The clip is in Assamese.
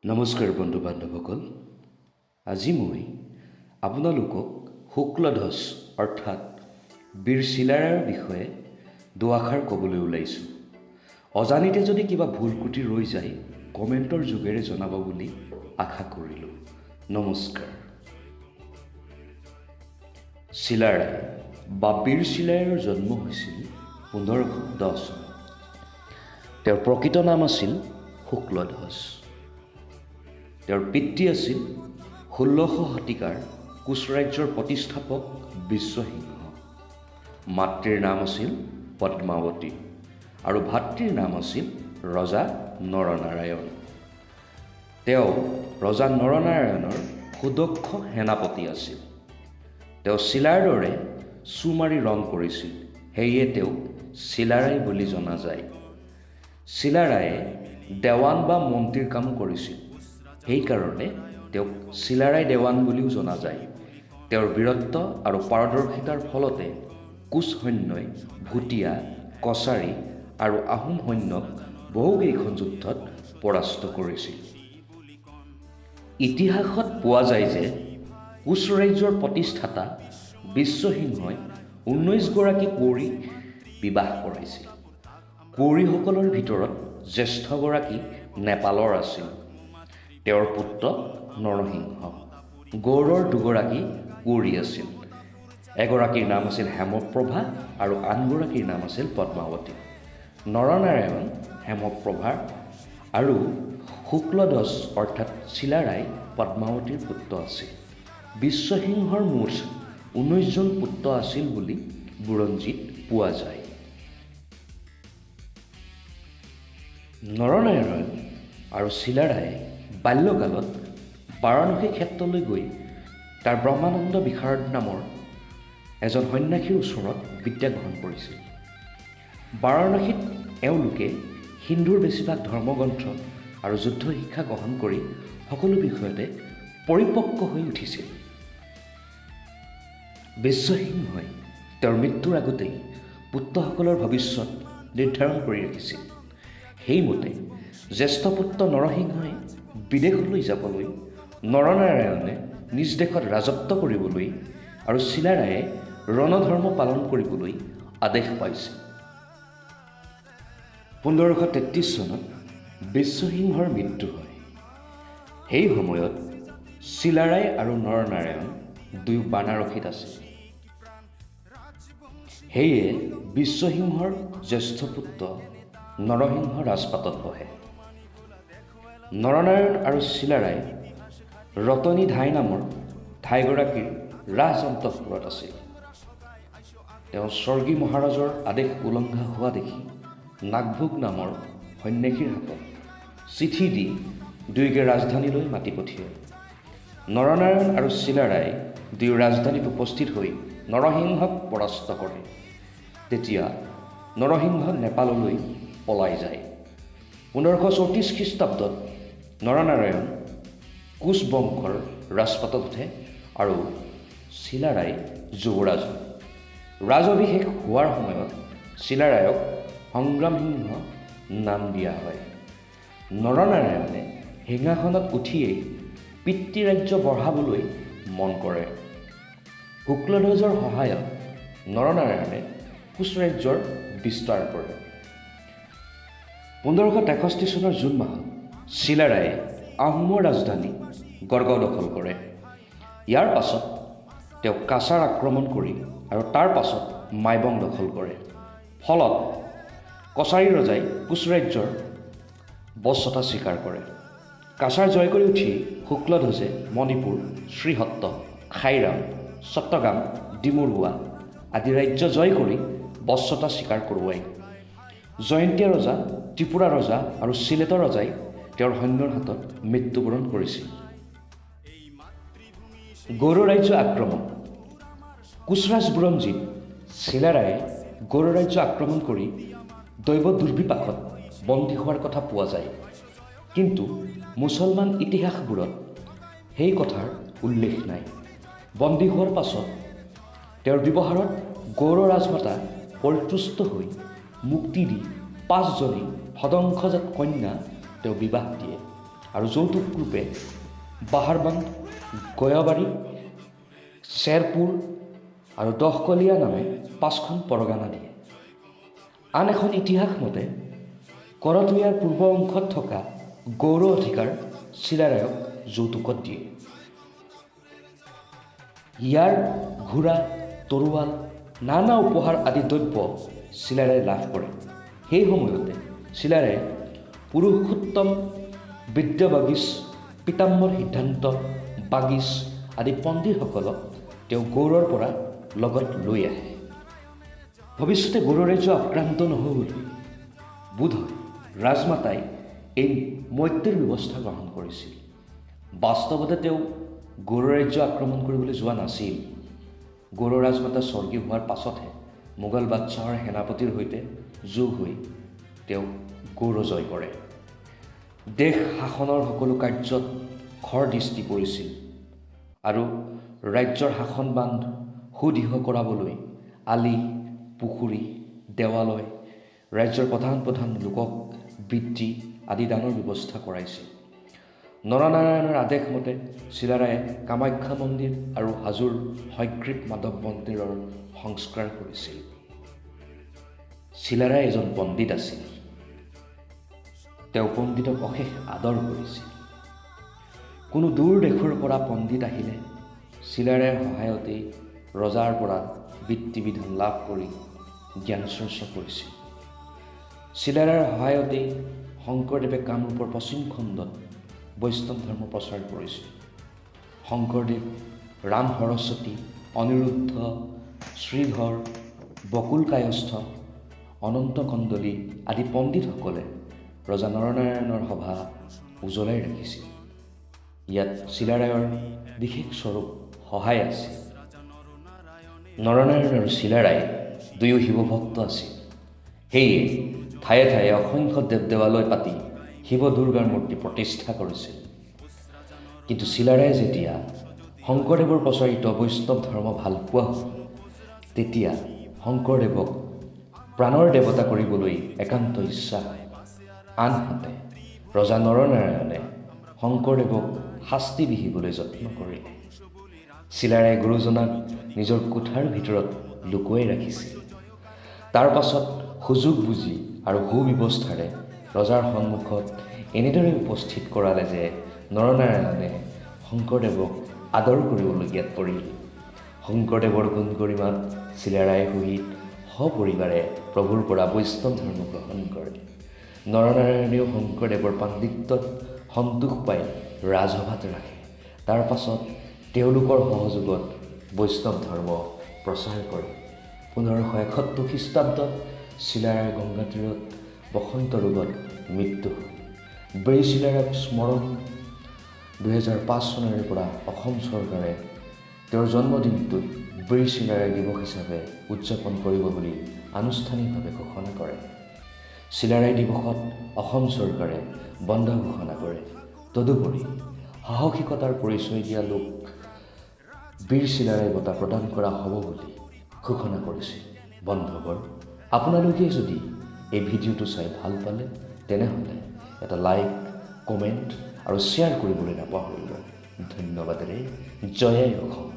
নমস্কাৰ বন্ধু বান্ধৱসকল। আজি মই আপোনালোকক শুক্লধ্বজ অৰ্থাৎ বীৰ চিলাৰায়ৰ বিষয়ে দুআষাৰ ক'বলৈ ওলাইছোঁ। অজানিতে যদি কিবা ভুল ক্ৰুটি ৰৈ যায় কমেণ্টৰ যোগেৰে জনাব বুলি আশা কৰিলোঁ। নমস্কাৰ। চিলাৰায় বা বীৰ চিলাৰায়ৰ জন্ম হৈছিল 1510 চনত। তেওঁৰ প্ৰকৃত নাম আছিল শুক্লধ্বজ। তেওঁৰ পিতৃ আছিল 16শ শতিকাৰ কোচ ৰাজ্যৰ প্ৰতিষ্ঠাপক বিশ্বসিংহ। মাতৃৰ নাম আছিল পদ্মাৱতী আৰু ভাতৃৰ নাম আছিল ৰজা নৰনাৰায়ণ। তেওঁ ৰজা নৰনাৰায়ণৰ সুদক্ষ সেনাপতি আছিল। তেওঁ চিলাৰ দৰে চুমাৰি ৰণ কৰিছিল, সেয়ে তেওঁক চিলাৰায় বুলি জনা যায়। চিলাৰায়ে দেৱান বা মন্ত্ৰীৰ কাম কৰিছিল, সেইকাৰণে তেওঁক চিলাৰায় দেৱান বুলিও জনা যায়। তেওঁৰ বীৰত্ব আৰু পাৰদৰ্শিতাৰ ফলতে কোচ সৈন্যই ভুটীয়া, কছাৰী আৰু আহোম সৈন্যক বহুকেইখন যুদ্ধত পৰাস্ত কৰিছিল। ইতিহাসত পোৱা যায় যে কোচ ৰাজ্যৰ প্ৰতিষ্ঠাতা বিশ্বসিংহই 19গৰাকী কুঁৱৰীক বিবাহ কৰাইছিল। কুঁৱৰীসকলৰ ভিতৰত জ্যেষ্ঠগৰাকী নেপালৰ আছিল। তেওঁৰ পুত্ৰ নৰসিংহ। গৌড়ৰ দুগৰাকী কুঁৱৰী আছিল। এগৰাকীৰ নাম আছিল হেমপ্ৰভা আৰু আনগৰাকীৰ নাম আছিল পদ্মাৱতী। নৰনাৰায়ণ হেমপ্ৰভাৰ আৰু শুক্লধ্বজ অৰ্থাৎ চিলাৰায় পদ্মাৱতীৰ পুত্ৰ আছিল। বিশ্বসিংহৰ মুঠ 19জন পুত্ৰ আছিল বুলি বুৰঞ্জীত পোৱা যায়। নৰনাৰায়ণ আৰু চিলাৰায়ে বাল্যকালত বাৰাণসী ক্ষেত্ৰলৈ গৈ তাৰ ব্ৰহ্মানন্দ বিশাৰদ নামৰ এজন সন্যাসীৰ ওচৰত বিদ্যা গ্ৰহণ কৰিছিল। বাৰাণসীত এওঁলোকে হিন্দুৰ বেছিভাগ ধৰ্মগ্ৰন্থ আৰু যুদ্ধ শিক্ষা গ্ৰহণ কৰি সকলো বিষয়তে পৰিপক্ক হৈ উঠিছিল। বিশ্বসিংহই তেওঁৰ মৃত্যুৰ আগতেই পুত্ৰসকলৰ ভৱিষ্যত নিৰ্ধাৰণ কৰি ৰাখিছিল। সেইমতে জ্যেষ্ঠ পুত্ৰ নৰসিংহই বিদেশলৈ যাবলৈ, নৰনাৰায়ণে নিজ দেশত ৰাজত্ব কৰিবলৈ আৰু চিলাৰায়ে ৰণধৰ্ম পালন কৰিবলৈ আদেশ পাইছিল। 1533 চনত বিশ্বসিংহৰ মৃত্যু হয়। সেই সময়ত চিলাৰায় আৰু নৰনাৰায়ণ দুয়ো বানাৰসীত আছিল। সেয়ে বিশ্বসিংহৰ জ্যেষ্ঠ পুত্ৰ নৰসিংহ ৰাজপাটত বহে। নৰনাৰায়ণ আৰু চিলাৰায় ৰতনী ধাই নামৰ ধাইগৰাকীৰ ৰাজ অন্তঃপুৰত আছিল। তেওঁ স্বৰ্গী মহাৰাজৰ আদেশ উলংঘা হোৱা দেখি নাগভোগ নামৰ সন্যাসীৰ হাতত চিঠি দি দুয়োকে ৰাজধানীলৈ মাতি পঠিয়ায়। নৰনাৰায়ণ আৰু চিলাৰায়ে দুয়ো ৰাজধানীত উপস্থিত হৈ নৰসিংহক পৰাস্ত কৰে। তেতিয়া নৰসিংহ নেপাললৈ পলাই যায়। 1534 খ্ৰীষ্টাব্দত নৰনাৰায়ণ কোচ বংশৰ ৰাজপাটত উঠে আৰু চিলাৰায় যুৱৰাজ হয়। ৰাজ অভিষেক হোৱাৰ সময়ত চিলাৰায়ক সংগ্ৰাম সিংহ নাম দিয়া হয়। নৰনাৰায়ণে সিংহাসনত উঠিয়েই পিতৃৰাজ্য বঢ়াবলৈ মন কৰে। শুক্লধ্বজৰ সহায়ত নৰনাৰায়ণে কোচ ৰাজ্যৰ বিস্তাৰ কৰে। 1563 চনৰ জুন মাহত চিলাৰায়ে আহোমৰ ৰাজধানী গড়গাঁও দখল কৰে। ইয়াৰ পাছত তেওঁ কাছাৰ আক্ৰমণ কৰি আৰু তাৰ পাছত মাইবং দখল কৰে। ফলত কছাৰী ৰজাই কোচ ৰাজ্যৰ বশ্যতা স্বীকাৰ কৰে। কাছাৰ জয় কৰি উঠি শুক্লধ্বজে মণিপুৰ, শ্ৰীহট্ট, খাইৰাম, চট্টগ্ৰাম, ডিমৰুৱা আদি ৰাজ্য জয় কৰি বশ্যতা স্বীকাৰ কৰোৱায়। জয়ন্তীয়া ৰজা, ত্ৰিপুৰা ৰজা আৰু চিলেটৰ ৰজাই তেওঁৰ সৈন্যৰ হাতত মৃত্যুবৰণ কৰিছিল। গৌড় ৰাজ্য আক্ৰমণ। কোচৰাজ বুৰঞ্জীত চিলাৰায়ে গৌড় ৰাজ্য আক্ৰমণ কৰি দৈৱ দুৰ্বিপাকত বন্দী হোৱাৰ কথা পোৱা যায়, কিন্তু মুছলমান ইতিহাসবোৰত সেই কথাৰ উল্লেখ নাই। বন্দী হোৱাৰ পাছত তেওঁৰ ব্যৱহাৰত গৌড় ৰাজমাতা পৰিতুষ্ট হৈ মুক্তি দি 5জনী সদংশজাত কন্যা তেওঁ বিবাহ দিয়ে আৰু যৌতুক ৰূপে বাহাৰবান্ধ, গয়াবাৰী, শ্বেৰপুৰ আৰু দহকলীয়া নামে 5খন পৰগনা দিয়ে। আন এখন ইতিহাস মতে কৰতলীয়াৰ পূৰ্ব অংশত থকা গৌৰ অধিকাৰ চিলাৰায়ক যৌতুকত দিয়ে। ইয়াৰ ঘোঁৰা, তৰোৱাল, নানা উপহাৰ আদি দ্ৰব্য চিলাৰায়ে লাভ কৰে। সেই সময়তে চিলাৰায়ে পুৰুষোত্তম, বিদ্যাবাগীশ, পীতাম্বৰ সিদ্ধান্ত, বাগীশ আদি পণ্ডিতসকলক তেওঁ গৌড়ৰ পৰা লগত লৈ আহে। ভৱিষ্যতে গৌড় ৰাজ্য আক্ৰান্ত নহ'বলৈ বোধহয় ৰাজমাতাই এই মৈত্ৰীৰ ব্যৱস্থা গ্ৰহণ কৰিছিল। বাস্তৱতে তেওঁ গৌড় ৰাজ্য আক্ৰমণ কৰিবলৈ যোৱা নাছিল। গৌড় ৰাজমাতা স্বৰ্গীয় হোৱাৰ পাছতহে মোগল বাদশ্বাহৰ সেনাপতিৰ সৈতে যোগ হৈ তেওঁ গৌড় জয় কৰে। দেশ শাসনৰ সকলো কাৰ্যত খৰ দৃষ্টি পৰিছিল আৰু ৰাজ্যৰ শাসন বান্ধ সুদৃঢ় কৰাবলৈ আলি, পুখুৰী, দেৱালয়, ৰাজ্যৰ প্ৰধান লোকক বৃত্তি আদি দানৰ ব্যৱস্থা কৰাইছিল। নৰনাৰায়ণৰ আদেশ মতে চিলাৰায়ে কামাখ্যা মন্দিৰ আৰু হাজোৰ হয়গ্ৰীৱ মাধৱ মন্দিৰৰ সংস্কাৰ কৰিছিল। চিলাৰায় এজন পণ্ডিত আছিল। তেওঁ পণ্ডিতক অশেষ আদৰ কৰিছিল। কোনো দূৰ দেশৰ পৰা পণ্ডিত আহিলে চিলাৰায়ৰ সহায়তেই ৰজাৰ পৰা বৃত্তি বিধান লাভ কৰি জ্ঞান চৰ্চা কৰিছিল। চিলাৰায়ৰ সহায়তেই শংকৰদেৱে কামৰূপৰ পশ্চিম খণ্ডত বৈষ্ণৱ ধৰ্ম প্ৰচাৰ কৰিছিল। শংকৰদেৱ, ৰাম সৰস্বতী, অনিৰুদ্ধ, শ্ৰীধৰ, বকুল কায়স্থ, অনন্ত কন্দলী আদি পণ্ডিতসকলে ৰজা নৰনাৰায়ণৰ সভা উজ্বলাই ৰাখিছিল। ইয়াত চিলাৰায়ৰ বিশেষ স্বৰূপ সহায় আছিল। নৰনাৰায়ণ আৰু চিলাৰায় দুয়ো শিৱভক্ত আছিল। সেয়ে ঠায়ে ঠায়ে অসংখ্য দেৱ দেৱালয় পাতি শিৱ দুৰ্গাৰ মূৰ্তি প্ৰতিষ্ঠা কৰিছিল। কিন্তু চিলাৰায়ে যেতিয়া শংকৰদেৱৰ প্ৰচাৰিত বৈষ্ণৱ ধৰ্ম ভাল পোৱা হ'ল, তেতিয়া শংকৰদেৱক প্ৰাণৰ দেৱতা কৰিবলৈ একান্ত ইচ্ছা হয়। আনহাতে ৰজা নৰনাৰায়ণে শংকৰদেৱক শাস্তি বিহিবলৈ যত্ন কৰিলে। চিলাৰায়ে গুৰুজনাক নিজৰ কোঠাৰ ভিতৰত লুকুৱাই ৰাখিছিল। তাৰ পাছত সুযোগ বুজি আৰু সুব্যৱস্থাৰে ৰজাৰ সন্মুখত এনেদৰে উপস্থিত কৰালে যে নৰনাৰায়ণে শংকৰদেৱক আদৰ কৰিবলগীয়াত পৰিল। শংকৰদেৱৰ গুণ গৰিমাত চিলাৰায়ে সহিত সপৰিবাৰে প্ৰভুৰ পৰা বৈষ্ণৱ ধৰ্ম গ্ৰহণ কৰে। নৰনাৰায়ণেও শংকৰদেৱৰ পাণ্ডিত্যত সন্তোষ পাই ৰাজসভাত ৰাখে। তাৰ পাছত তেওঁলোকৰ সহযোগত বৈষ্ণৱ ধৰ্ম প্ৰচাৰ কৰে। 1571 খ্ৰীষ্টাব্দত চিলাৰায়ৰ গংগাতীৰত বসন্ত ৰোগত মৃত্যু হয়। বীৰ চিলাৰায়ক স্মৰণ 2005 চনৰে পৰা অসম চৰকাৰে তেওঁৰ জন্মদিনটোত বীৰ চিলাৰায় দিৱস হিচাপে উদযাপন কৰিব বুলি আনুষ্ঠানিকভাৱে ঘোষণা কৰে। চিলাৰায় দিৱসত অসম চৰকাৰে বন্ধ ঘোষণা কৰে। তদুপৰি সাহসিকতাৰ পৰিচয় দিয়া লোক বীৰ চিলাৰায় বঁটা প্ৰদান কৰা হ'ব বুলি ঘোষণা কৰিছিল। বন্ধুবৰ, আপোনালোকে যদি এই ভিডিঅ'টো চাই ভাল পালে তেনেহ'লে এটা লাইক, কমেণ্ট আৰু শ্বেয়াৰ কৰিবলৈ নাপাহৰিব। ধন্যবাদেৰে জয় আই অসম।